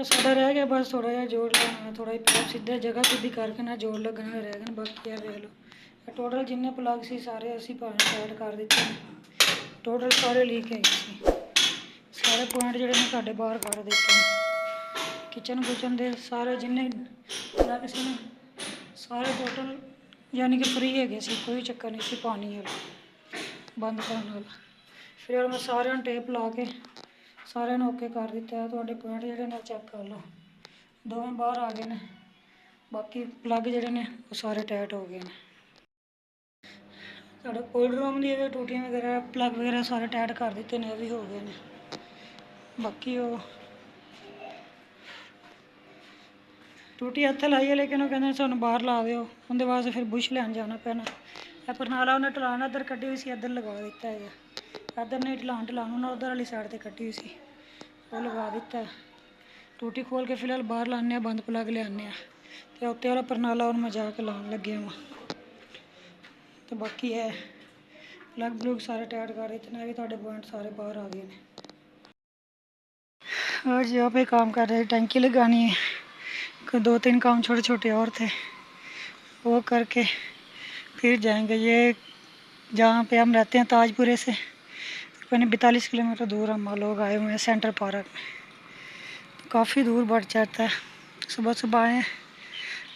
साडा रह गया बस थोड़ा जिहा जोड़ लगाना, थोड़ा जिहा सीधे जगह सीधी करके ना जोड़ लगने रह गए। बाकी है देख लो टोटल जिन्ने प्लग सी सारे असी टाइट कर दिते हैं। टोटल सारे लीक है सारे पॉइंट जिहड़े ने साडे बाहर कर दिते हैं। किचन कुचन दे सारे जिन्ने प्लग सी ना सारे टोटल यानी कि फ्री है सी, कोई चक्कर नहीं सी पानी वाला बंद करने वाला। फिर मैं सारे टेप ला के सारे ओके कर दिता है। तुहाडे पॉइंट जिहड़े ने चेक कर लो, दोवें बाहर आ गए ने। बाकी प्लग जिहड़े ने वो सारे टाइट हो गए हैं। साढ़े कोल्ड रूम दी टूटियां वगैरह प्लग वगैरह सारे टाइट कर दिते हैं, भी हो गए हैं। बाकी वो टूटी हत्थ लाई है लेकिन वो कहते सानू बाहर ला दो, उनके वास्ते फिर बुश लैन जाना पैना। परनाला उन्हें ढलान इधर कड्ढी हुई सी, इधर लगा दिता है। इधर नहीं ढलान उन्हें उधर वाली साइड पर कड्ढी हुई सी, वो लगा दिता है। टूटी खोल के फिलहाल बाहर लाने बंद प्लग लियाने तो उत्ते वाला परनाला और मैं जाके लाने लगे वहाँ। तो बाकी है प्लग प्लुग सारे टाइट कर देते हैं, भी थोड़े पॉइंट सारे बाहर आ गए हैं। और जहाँ पे काम कर रहे टंकी लगानी है, 2-3 काम छोटे छोटे और थे, वो करके फिर जाएंगे। ये जहाँ पे हम रहते हैं ताजपुरे से करीबन 42 किलोमीटर दूर हम लोग आए हुए हैं सेंटर पार्क में। काफ़ी दूर बढ़ जाता है। सुबह सुबह आए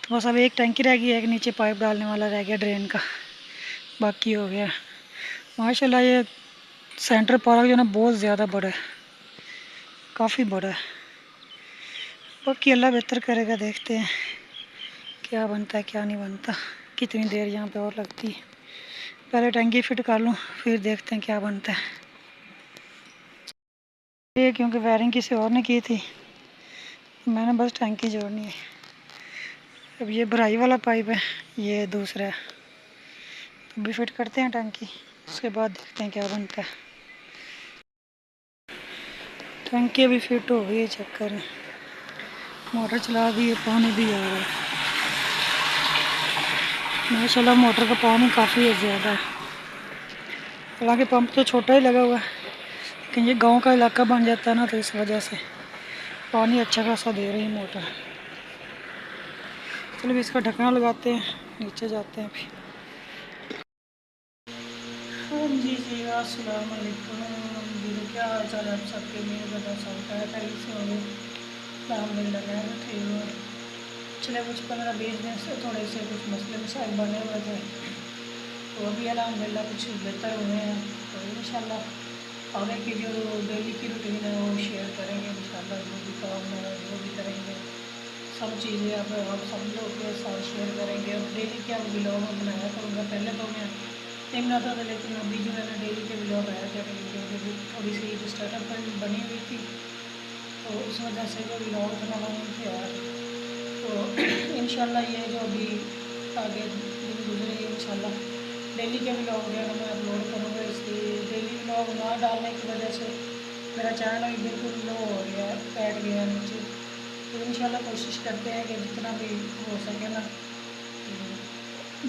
तो बस अब एक टंकी रह गई है, एक नीचे पाइप डालने वाला रह गया ड्रेन का, बाकी हो गया। माशाल्लाह ये सेंटर पार्क जो ना बहुत ज़्यादा बड़ा है, काफ़ी बड़ा है। बाकी अल्लाह बेहतर करेगा, देखते हैं क्या बनता है क्या नहीं बनता, कितनी देर यहाँ पे और लगती है। पहले टंकी फिट कर लूँ फिर देखते हैं क्या बनता है। ये क्योंकि वायरिंग किसी और ने की थी, मैंने बस टंकी जोड़नी है। अब ये भराई वाला पाइप है, ये दूसरा है, तो भी फिट करते हैं टंकी, उसके बाद देखते हैं क्या बनता है। टंकी अभी फिट हो गई है, चेक करें। मोटर चला दी है, पानी भी आ रहा है। माशाल्लाह मोटर का पानी काफ़ी ज़्यादा है। हालांकि पंप तो छोटा ही लगा हुआ है, लेकिन ये गांव का इलाका बन जाता है ना, तो इस वजह से पानी अच्छा खासा दे रही है मोटर। चलो इसका ढक्कना लगाते हैं, नीचे जाते हैं अभी। हाँ जी जी, अस्सलाम वालेकुम जी, क्या हाल चाल है आप सबके? मेरे बता सबका है खैर से होंगे। अलहमदिल्ला मैं भी ठीक हूँ। पिछले कुछ 15-20 दिन से थोड़े से कुछ मसले मसाइल बने हुए थे, तो अभी अलहमदिल्ला कुछ बेहतर हुए हैं। तो इंशाल्लाह आगे की जो डेली की रूटीन है वो शेयर करेंगे इंशाल्लाह। जो भी काम है जो भी करेंगे सब चीज़ें अब हम सब लोग के साथ शेयर करेंगे। और डेली के अब व्लॉग बनाया करूँगा। पहले तो मैं नहीं बनाता था, लेकिन अभी जो है ना डेली के व्लॉग आया करेंगे, क्योंकि थोड़ी सी जो स्टार्टअप बनी हुई थी तो उस वजह से जो व्लॉग बनाना नहीं थे यार। तो इंशाल्लाह ये जो अभी आगे दिन गुजरे इंशाल्लाह डेली के व्लॉग जो है मैं अपलोड करूँगा। इसलिए डेली व्लॉग ना डालने की वजह से मेरा चैनल बिल्कुल लो हो गया है, बैठ गया है नीचे। तो इंशाल्लाह कोशिश करते हैं कि जितना भी हो सके ना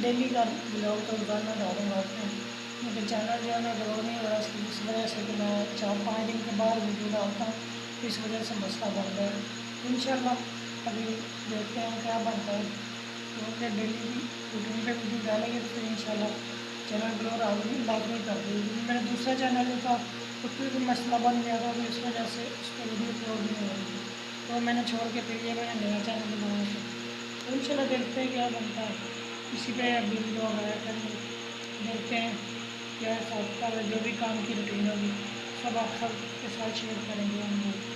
डेली का व्लॉग तो रोज़ाना डालूँगा उसमें। लेकिन चैनल जो है ना ग्रो नहीं हो रहा, इस वजह से कि मैं 4-5 दिन के बाद वीडियो डालता हूँ, तो इस वजह से मसला बन गया है। इंशाल्लाह अभी देखते हैं क्या बनता है। तो फिर डेली रूटीन पे वीडियो डालेंगे तो फिर इंशाल्लाह चैनल ग्रो लाजमी कर देगी। मेरा दूसरा चैनल जो था उस पर भी मसला बन गया था, तो इस वजह से उस पर वीडियो अपलोड नहीं हो रही थी, तो मैंने छोड़ के फिर ये मैंने नया चैनल बनाया था। तो इंशाल्लाह देखते हैं क्या बनता है, इसी पे अभी लोग आया करेंगे। देखते हैं क्या हिसाब किताब है, जो भी काम की रूटीन होगी सब आप सब के साथ शेयर करेंगे हम लोग।